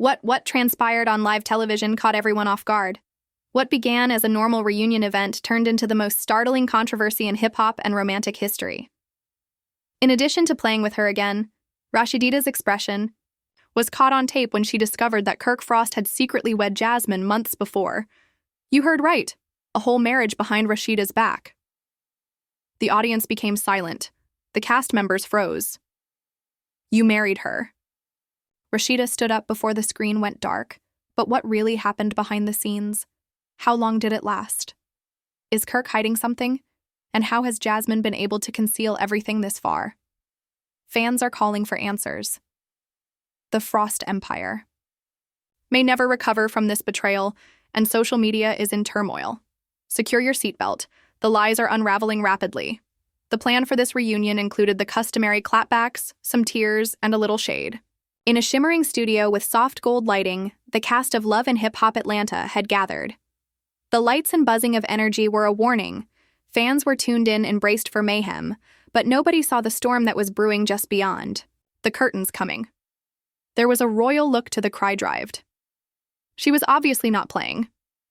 What transpired on live television caught everyone off guard. What began as a normal reunion event turned into the most startling controversy in hip-hop and romantic history. In addition to playing with her again, Rasheeda's expression was caught on tape when she discovered that Kirk Frost had secretly wed Jasmine months before. You heard right, a whole marriage behind Rasheeda's back. The audience became silent. The cast members froze. You married her. Rasheeda stood up before the screen went dark. But what really happened behind the scenes? How long did it last? Is Kirk hiding something? And how has Jasmine been able to conceal everything this far? Fans are calling for answers. The Frost Empire may never recover from this betrayal, and social media is in turmoil. Secure your seatbelt. The lies are unraveling rapidly. The plan for this reunion included the customary clapbacks, some tears, and a little shade. In a shimmering studio with soft gold lighting, the cast of Love and Hip Hop Atlanta had gathered. The lights and buzzing of energy were a warning. Fans were tuned in and braced for mayhem, but nobody saw the storm that was brewing just beyond. The curtains coming. There was a royal look to the cry-drived. She was obviously not playing,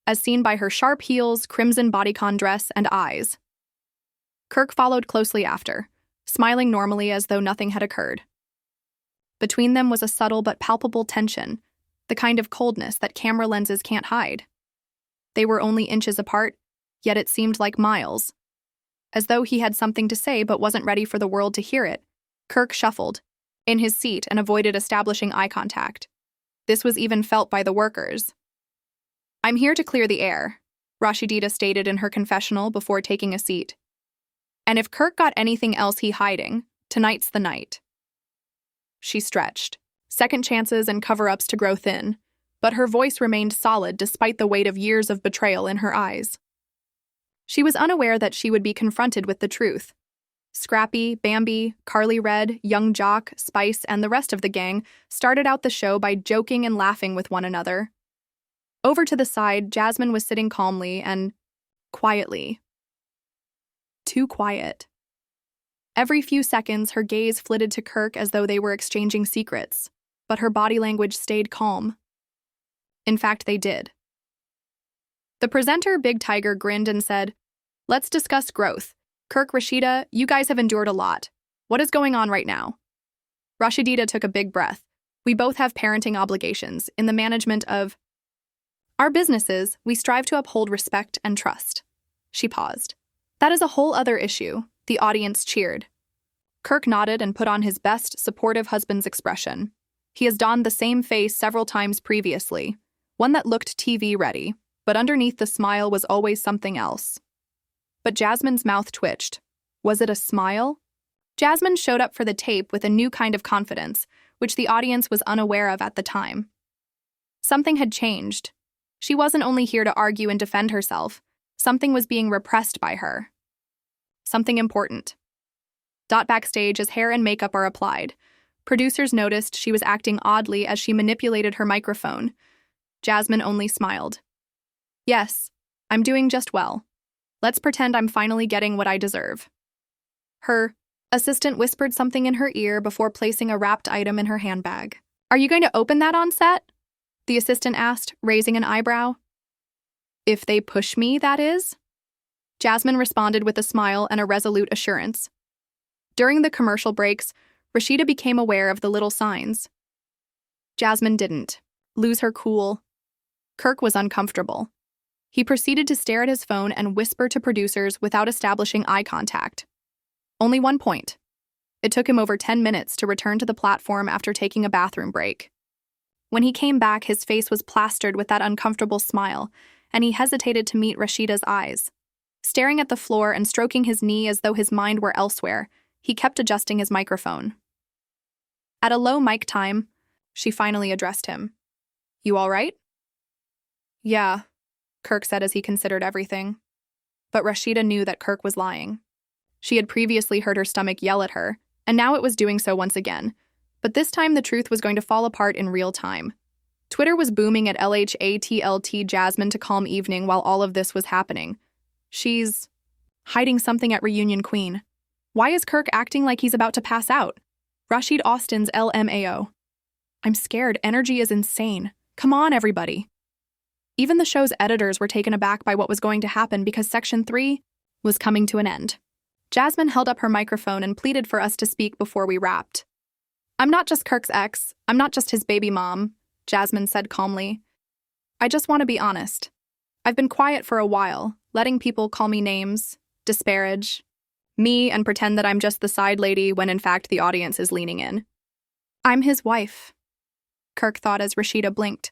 as seen by her sharp heels, crimson bodycon dress, and eyes. Kirk followed closely after, smiling normally as though nothing had occurred. Between them was a subtle but palpable tension, the kind of coldness that camera lenses can't hide. They were only inches apart, yet it seemed like miles. As though he had something to say but wasn't ready for the world to hear it, Kirk shuffled in his seat and avoided establishing eye contact. This was even felt by the workers. "I'm here to clear the air," Rasheeda stated in her confessional before taking a seat. "And if Kirk got anything else he hiding, tonight's the night." She stretched, second chances and cover-ups to grow thin, but her voice remained solid despite the weight of years of betrayal in her eyes. She was unaware that she would be confronted with the truth. Scrappy, Bambi, Carly Red, Young Jock, Spice, and the rest of the gang started out the show by joking and laughing with one another. Over to the side, Jasmine was sitting calmly and quietly. Too quiet. Every few seconds, her gaze flitted to Kirk as though they were exchanging secrets, but her body language stayed calm. In fact, they did. The presenter, Big Tiger, grinned and said, "Let's discuss growth. Kirk, Rasheeda, you guys have endured a lot. What is going on right now?" Rasheeda took a big breath. "We both have parenting obligations. In the management of our businesses, we strive to uphold respect and trust." She paused. "That is a whole other issue." The audience cheered. Kirk nodded and put on his best, supportive husband's expression. He has donned the same face several times previously, one that looked TV-ready, but underneath the smile was always something else. But Jasmine's mouth twitched. Was it a smile? Jasmine showed up for the tape with a new kind of confidence, which the audience was unaware of at the time. Something had changed. She wasn't only here to argue and defend herself. Something was being repressed by her. Something important. Backstage, as hair and makeup are applied, producers noticed she was acting oddly as she manipulated her microphone. Jasmine only smiled. "Yes, I'm doing just well. Let's pretend I'm finally getting what I deserve." Her assistant whispered something in her ear before placing a wrapped item in her handbag. "Are you going to open that on set?" the assistant asked, raising an eyebrow. "If they push me, that is." Jasmine responded with a smile and a resolute assurance. During the commercial breaks, Rasheeda became aware of the little signs. Jasmine didn't lose her cool. Kirk was uncomfortable. He proceeded to stare at his phone and whisper to producers without establishing eye contact. Only one point. It took him over 10 minutes to return to the platform after taking a bathroom break. When he came back, his face was plastered with that uncomfortable smile, and he hesitated to meet Rasheeda's eyes. Staring at the floor and stroking his knee as though his mind were elsewhere, he kept adjusting his microphone. At a low mic time, she finally addressed him. "You all right?" "Yeah," Kirk said as he considered everything. But Rasheeda knew that Kirk was lying. She had previously heard her stomach yell at her, and now it was doing so once again. But this time the truth was going to fall apart in real time. Twitter was booming at LHATLT Jasmine to calm evening while all of this was happening. She's hiding something at Reunion Queen. Why is Kirk acting like he's about to pass out? Rashid Austin's LMAO. I'm scared. Energy is insane. Come on, everybody. Even the show's editors were taken aback by what was going to happen because Section 3 was coming to an end. Jasmine held up her microphone and pleaded for us to speak before we wrapped. I'm not just Kirk's ex. I'm not just his baby mom, Jasmine said calmly. I just want to be honest. I've been quiet for a while, letting people call me names, disparage me, and pretend that I'm just the side lady when in fact the audience is leaning in. I'm his wife, Kirk thought as Rasheeda blinked.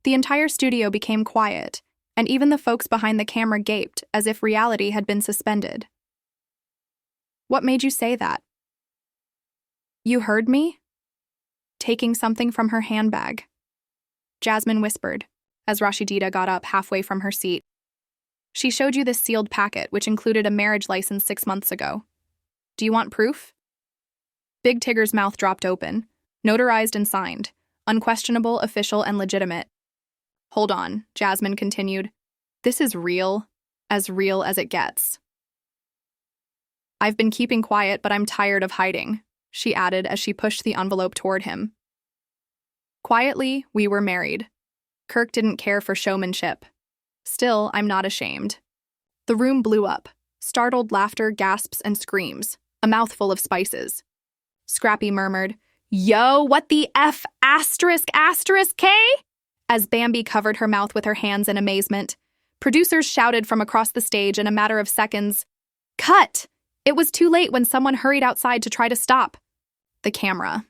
The entire studio became quiet, and even the folks behind the camera gaped as if reality had been suspended. What made you say that? You heard me? Taking something from her handbag, Jasmine whispered, as Rasheeda got up halfway from her seat. She showed you this sealed packet, which included a marriage license 6 months ago. Do you want proof? Big Tigger's mouth dropped open, notarized and signed, unquestionable, official, and legitimate. Hold on, Jasmine continued. This is real as it gets. I've been keeping quiet, but I'm tired of hiding, she added as she pushed the envelope toward him. Quietly, we were married. Kirk didn't care for showmanship. Still, I'm not ashamed. The room blew up. Startled laughter, gasps, and screams. A mouthful of spices. Scrappy murmured, Yo, what the F *** K? As Bambi covered her mouth with her hands in amazement. Producers shouted from across the stage in a matter of seconds, Cut! It was too late when someone hurried outside to try to stop. The camera.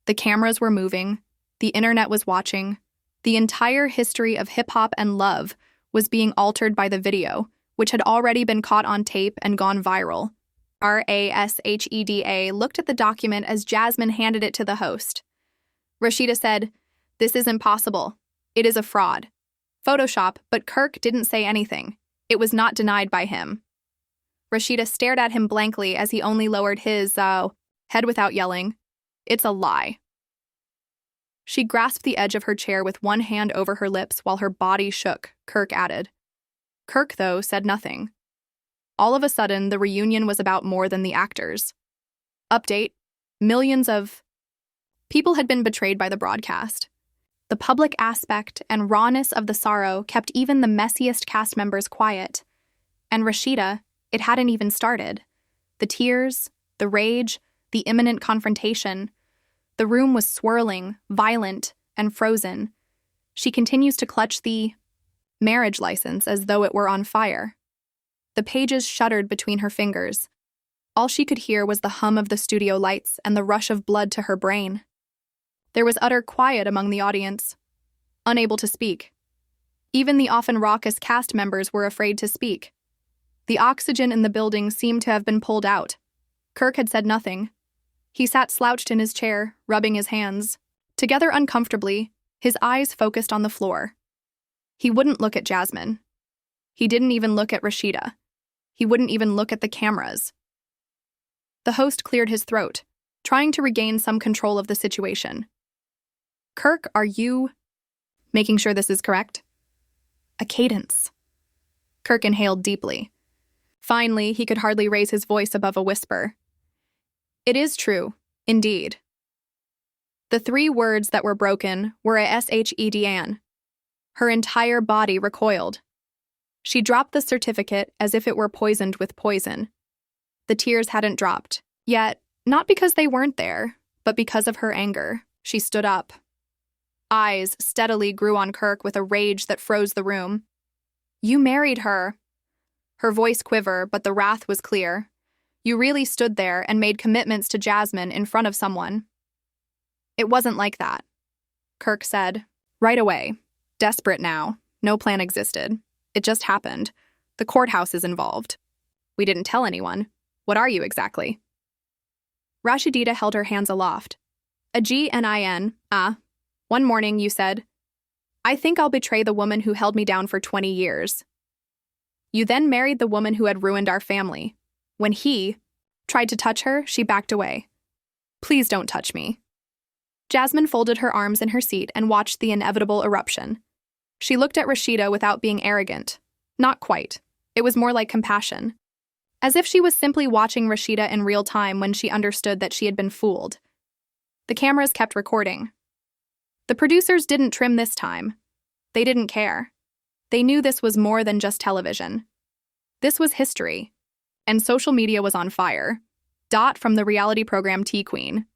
The cameras were moving. The internet was watching. The entire history of hip-hop and love was being altered by the video, which had already been caught on tape and gone viral. Rasheeda looked at the document as Jasmine handed it to the host. Rasheeda said, This is impossible. It is a fraud. Photoshop, but Kirk didn't say anything. It was not denied by him. Rasheeda stared at him blankly as he only lowered his, head without yelling. It's a lie. She grasped the edge of her chair with one hand over her lips while her body shook, Kirk added. Kirk, though, said nothing. All of a sudden, the reunion was about more than the actors. Update: millions of people had been betrayed by the broadcast. The public aspect and rawness of the sorrow kept even the messiest cast members quiet. And Rasheeda, it hadn't even started. The tears, the rage, the imminent confrontation. The room was swirling, violent, and frozen. She continues to clutch the marriage license as though it were on fire. The pages shuddered between her fingers. All she could hear was the hum of the studio lights and the rush of blood to her brain. There was utter quiet among the audience, unable to speak. Even the often raucous cast members were afraid to speak. The oxygen in the building seemed to have been pulled out. Kirk had said nothing. He sat slouched in his chair, rubbing his hands. Together uncomfortably, his eyes focused on the floor. He wouldn't look at Jasmine. He didn't even look at Rasheeda. He wouldn't even look at the cameras. The host cleared his throat, trying to regain some control of the situation. Kirk, are you making sure this is correct? A cadence. Kirk inhaled deeply. Finally, he could hardly raise his voice above a whisper. It is true, indeed. The 3 words that were broken were a SHEDAN. Her entire body recoiled. She dropped the certificate as if it were poisoned with poison. The tears hadn't dropped, yet, not because they weren't there, but because of her anger. She stood up. Eyes steadily grew on Kirk with a rage that froze the room. You married her. Her voice quivered, but the wrath was clear. You really stood there and made commitments to Jasmine in front of someone. It wasn't like that, Kirk said. Right away. Desperate now. No plan existed. It just happened. The courthouse is involved. We didn't tell anyone. What are you exactly? Rasheeda held her hands aloft. A GNIN, One morning you said, I think I'll betray the woman who held me down for 20 years. You then married the woman who had ruined our family. When he tried to touch her, she backed away. Please don't touch me. Jasmine folded her arms in her seat and watched the inevitable eruption. She looked at Rasheeda without being arrogant. Not quite. It was more like compassion. As if she was simply watching Rasheeda in real time when she understood that she had been fooled. The cameras kept recording. The producers didn't trim this time. They didn't care. They knew this was more than just television. This was history. And social media was on fire. Dot from the reality program T-Queen.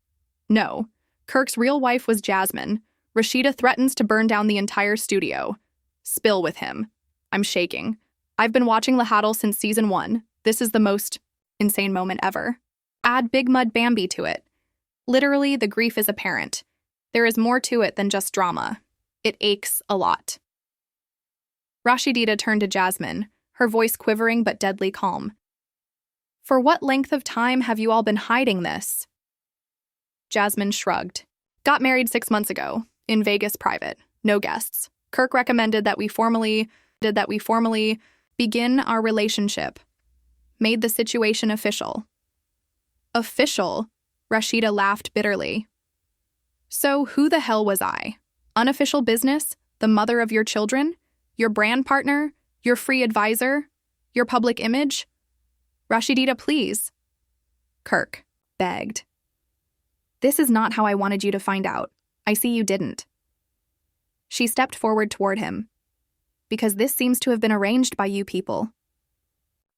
No, Kirk's real wife was Jasmine. Rasheeda threatens to burn down the entire studio. Spill with him. I'm shaking. I've been watching Lahadal since season 1. This is the most insane moment ever. Add Big Mud Bambi to it. Literally, the grief is apparent. There is more to it than just drama. It aches a lot. Rasheeda turned to Jasmine, her voice quivering but deadly calm. For what length of time have you all been hiding this? Jasmine shrugged. Got married 6 months ago, in Vegas private, no guests. Kirk recommended that we formally begin our relationship. Made the situation official. Official? Rasheeda laughed bitterly. So who the hell was I? Unofficial business? The mother of your children? Your brand partner? Your free advisor? Your public image? Rasheeda, please. Kirk begged. This is not how I wanted you to find out. I see you didn't. She stepped forward toward him. Because this seems to have been arranged by you people.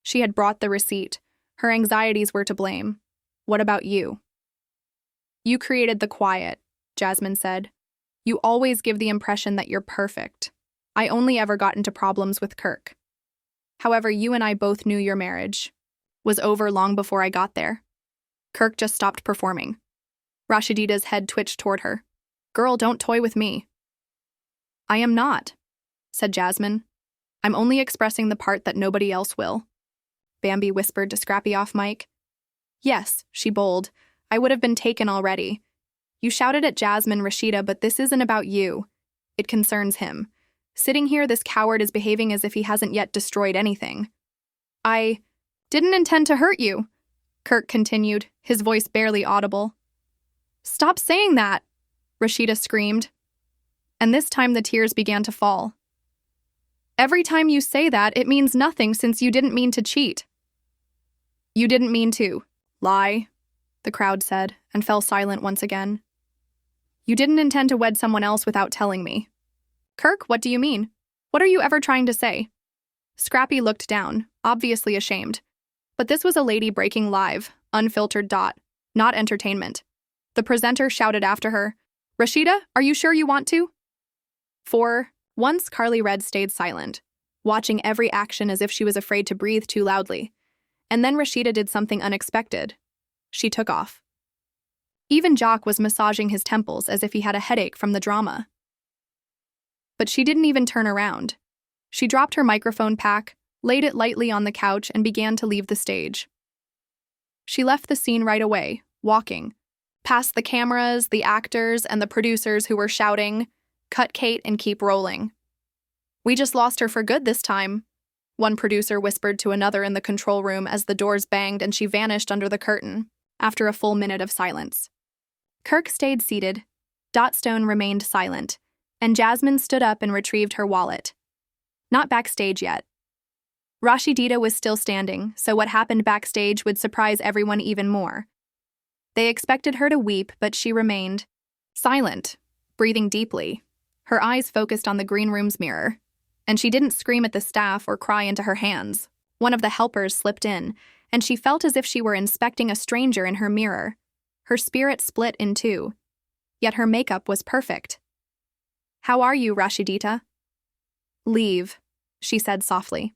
She had brought the receipt. Her anxieties were to blame. What about you? You created the quiet, Jasmine said. You always give the impression that you're perfect. I only ever got into problems with Kirk. However, you and I both knew your marriage was over long before I got there. Kirk just stopped performing. Rasheeda's head twitched toward her. Girl, don't toy with me. I am not, said Jasmine. I'm only expressing the part that nobody else will. Bambi whispered to Scrappy off mic. Yes, she bowled. I would have been taken already. You shouted at Jasmine, Rasheeda, but this isn't about you. It concerns him. Sitting here, this coward is behaving as if he hasn't yet destroyed anything. I didn't intend to hurt you, Kirk continued, his voice barely audible. Stop saying that, Rasheeda screamed. And this time the tears began to fall. Every time you say that, it means nothing since you didn't mean to cheat. You didn't mean to lie, the crowd said, and fell silent once again. You didn't intend to wed someone else without telling me. Kirk, what do you mean? What are you ever trying to say? Scrappy looked down, obviously ashamed. But this was a lady breaking live, unfiltered not entertainment. The presenter shouted after her, Rasheeda, are you sure you want to? For once, Carly Red stayed silent, watching every action as if she was afraid to breathe too loudly. And then Rasheeda did something unexpected. She took off. Even Jock was massaging his temples as if he had a headache from the drama. But she didn't even turn around. She dropped her microphone pack, laid it lightly on the couch, and began to leave the stage. She left the scene right away, walking, past the cameras, the actors, and the producers who were shouting, "Cut Kate and keep rolling." We just lost her for good this time, one producer whispered to another in the control room as the doors banged and she vanished under the curtain, after a full minute of silence. Kirk stayed seated, Dot Stone remained silent, and Jasmine stood up and retrieved her wallet. Not backstage yet. Rasheeda was still standing, so what happened backstage would surprise everyone even more. They expected her to weep, but she remained silent, breathing deeply, her eyes focused on the green room's mirror. And she didn't scream at the staff or cry into her hands. One of the helpers slipped in, and she felt as if she were inspecting a stranger in her mirror. Her spirit split in two. Yet her makeup was perfect. How are you, Rasheeda? Leave, she said softly.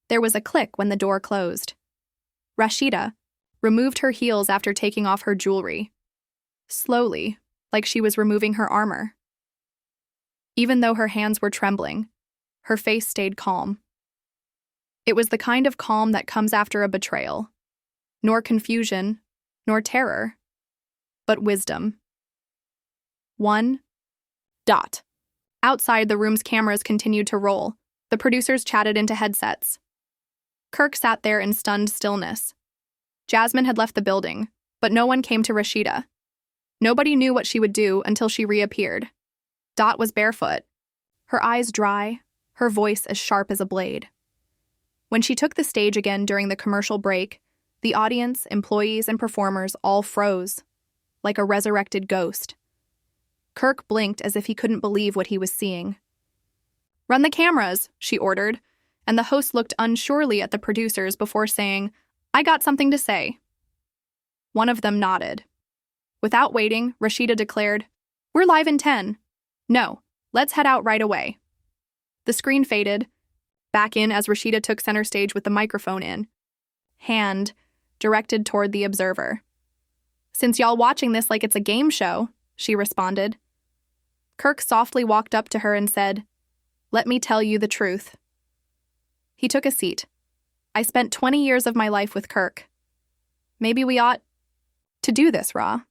There was a click when the door closed. Rasheeda removed her heels after taking off her jewelry. Slowly, like she was removing her armor. Even though her hands were trembling, her face stayed calm. It was the kind of calm that comes after a betrayal. Nor confusion, nor terror, but wisdom. 1. Outside, the room's cameras continued to roll. The producers chatted into headsets. Kirk sat there in stunned stillness. Jasmine had left the building, but no one came to Rasheeda. Nobody knew what she would do until she reappeared. Dot was barefoot, her eyes dry, her voice as sharp as a blade. When she took the stage again during the commercial break, the audience, employees, and performers all froze, like a resurrected ghost. Kirk blinked as if he couldn't believe what he was seeing. "Run the cameras," she ordered, and the host looked unsurely at the producers before saying, "I got something to say." One of them nodded. Without waiting, Rasheeda declared, "We're live in 10. No, let's head out right away." The screen faded, back in as Rasheeda took center stage with the microphone in hand, directed toward the observer. "Since y'all watching this like it's a game show," she responded. Kirk softly walked up to her and said, "Let me tell you the truth." He took a seat. "I spent 20 years of my life with Kirk. Maybe we ought to do this, Ra."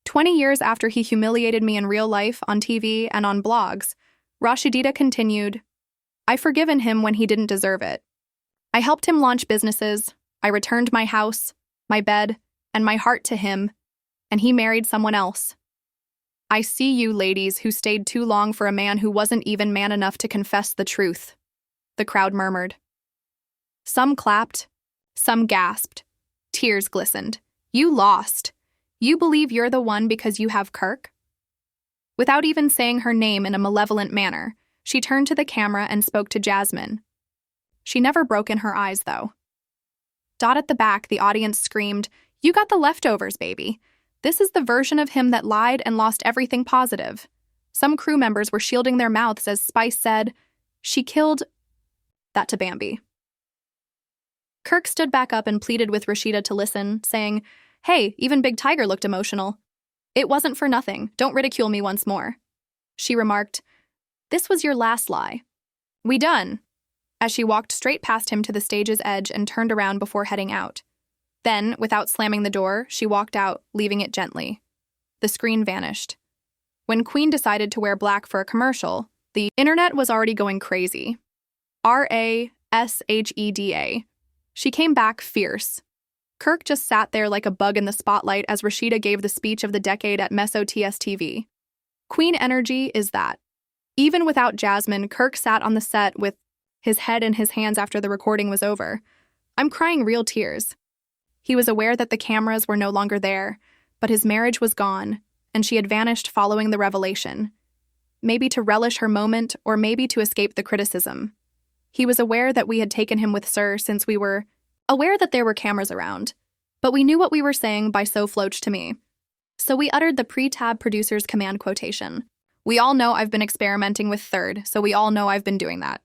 20 years after he humiliated me in real life, on TV, and on blogs, Rasheeda continued, "I've forgiven him when he didn't deserve it. I helped him launch businesses, I returned my house, my bed, and my heart to him, and he married someone else. I see you ladies who stayed too long for a man who wasn't even man enough to confess the truth," the crowd murmured. Some clapped, some gasped. Tears glistened. "You lost. You believe you're the one because you have Kirk?" Without even saying her name in a malevolent manner, she turned to the camera and spoke to Jasmine. She never broke in her eyes, though. At the back, the audience screamed, "You got the leftovers, baby. This is the version of him that lied and lost everything positive." Some crew members were shielding their mouths as Spice said, "She killed that to Bambi." Kirk stood back up and pleaded with Rasheeda to listen, saying, "Hey, even Big Tiger looked emotional. It wasn't for nothing. Don't ridicule me once more." She remarked, "This was your last lie. We done," as she walked straight past him to the stage's edge and turned around before heading out. Then, without slamming the door, she walked out, leaving it gently. The screen vanished. When Queen decided to wear black for a commercial, the internet was already going crazy. Rasheeda. She came back fierce. Kirk just sat there like a bug in the spotlight as Rasheeda gave the speech of the decade at Meso TSTV. Queen energy is that. Even without Jasmine, Kirk sat on the set with his head in his hands after the recording was over. I'm crying real tears. He was aware that the cameras were no longer there, but his marriage was gone, and she had vanished following the revelation. Maybe to relish her moment, or maybe to escape the criticism. He was aware that we had taken him with Sir since we were aware that there were cameras around, but we knew what we were saying by so floach to me. So we uttered the pre-tab producer's command quotation. We all know I've been experimenting with third, so we all know I've been doing that.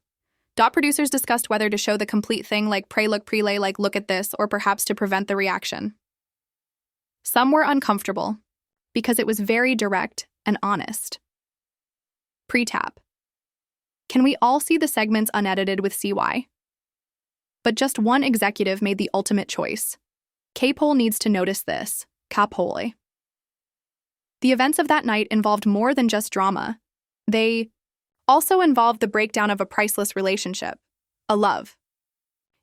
Producers discussed whether to show the complete thing like pray look prelay like look at this, or perhaps to prevent the reaction. Some were uncomfortable, because it was very direct and honest. Pre-tab. Can we all see the segments unedited with CY? But just one executive made the ultimate choice. K-Pole needs to notice this. K-Pole. The events of that night involved more than just drama. They also involved the breakdown of a priceless relationship, a love.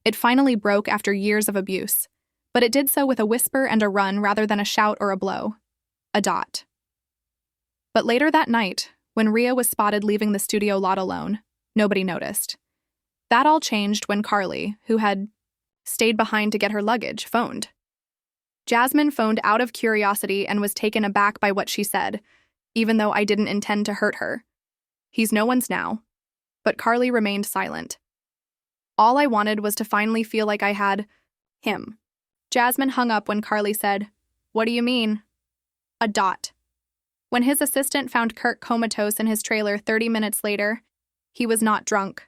It finally broke after years of abuse, but it did so with a whisper and a run rather than a shout or a blow. A dot. But later that night, when Rhea was spotted leaving the studio lot alone, nobody noticed. That all changed when Carly, who had stayed behind to get her luggage, phoned. Jasmine phoned out of curiosity and was taken aback by what she said, even though I didn't intend to hurt her. He's no one's now. But Carly remained silent. All I wanted was to finally feel like I had him. Jasmine hung up when Carly said, "What do you mean?" A dot. When his assistant found Kirk comatose in his trailer 30 minutes later, he was not drunk.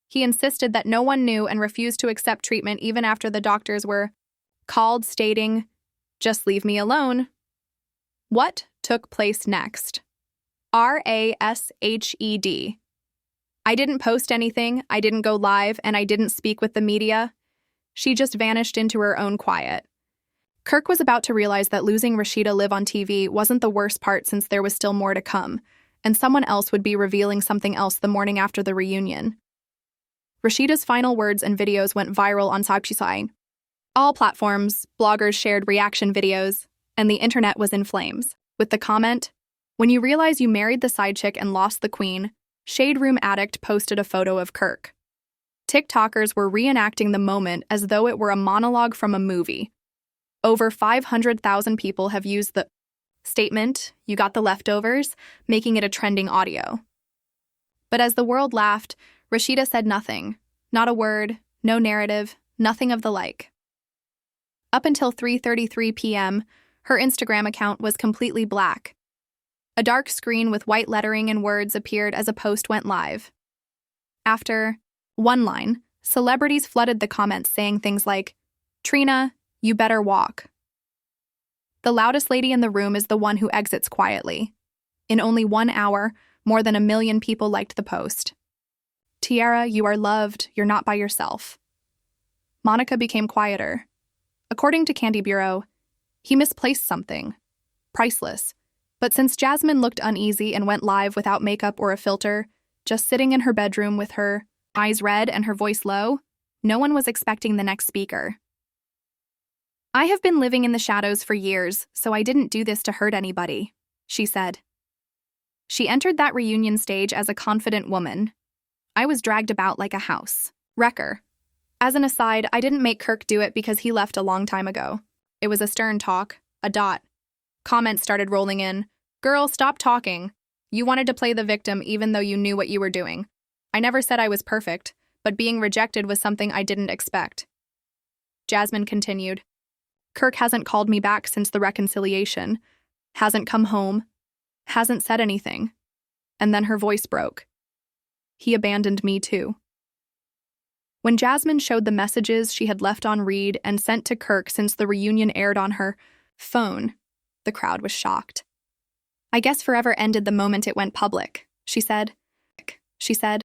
He insisted that no one knew and refused to accept treatment even after the doctors were called, stating, "Just leave me alone." What took place next? Rasheed. I didn't post anything, I didn't go live, and I didn't speak with the media. She just vanished into her own quiet. Kirk was about to realize that losing Rasheeda live on TV wasn't the worst part since there was still more to come, and someone else would be revealing something else the morning after the reunion. Rasheeda's final words and videos went viral on Sabchisai. All platforms, bloggers shared reaction videos, and the internet was in flames, with the comment, "When you realize you married the side chick and lost the queen," Shade Room Addict posted a photo of Kirk. TikTokers were reenacting the moment as though it were a monologue from a movie. Over 500,000 people have used the Statement, you got the leftovers, making it a trending audio. But as the world laughed, Rasheeda said nothing. Not a word, no narrative, nothing of the like. Up until 3:33 p.m., her Instagram account was completely black. A dark screen with white lettering and words appeared as a post went live. After one line, celebrities flooded the comments saying things like, "Trina, you better walk." The loudest lady in the room is the one who exits quietly. In only 1 hour, more than 1 million people liked the post. "Tiara, you are loved, you're not by yourself." Monica became quieter. According to Candy Bureau, he misplaced something. Priceless. But since Jasmine looked uneasy and went live without makeup or a filter, just sitting in her bedroom with her eyes red and her voice low, no one was expecting the next speaker. "I have been living in the shadows for years, so I didn't do this to hurt anybody," she said. She entered that reunion stage as a confident woman. "I was dragged about like a house wrecker. As an aside, I didn't make Kirk do it because he left a long time ago. It was a stern talk, a dot." Comments started rolling in. "Girl, stop talking. You wanted to play the victim even though you knew what you were doing. I never said I was perfect, but being rejected was something I didn't expect." Jasmine continued. "Kirk hasn't called me back since the reconciliation. Hasn't come home. Hasn't said anything." And then her voice broke. "He abandoned me too." When Jasmine showed the messages she had left on read and sent to Kirk since the reunion aired on her phone, the crowd was shocked. "I guess forever ended the moment it went public," she said.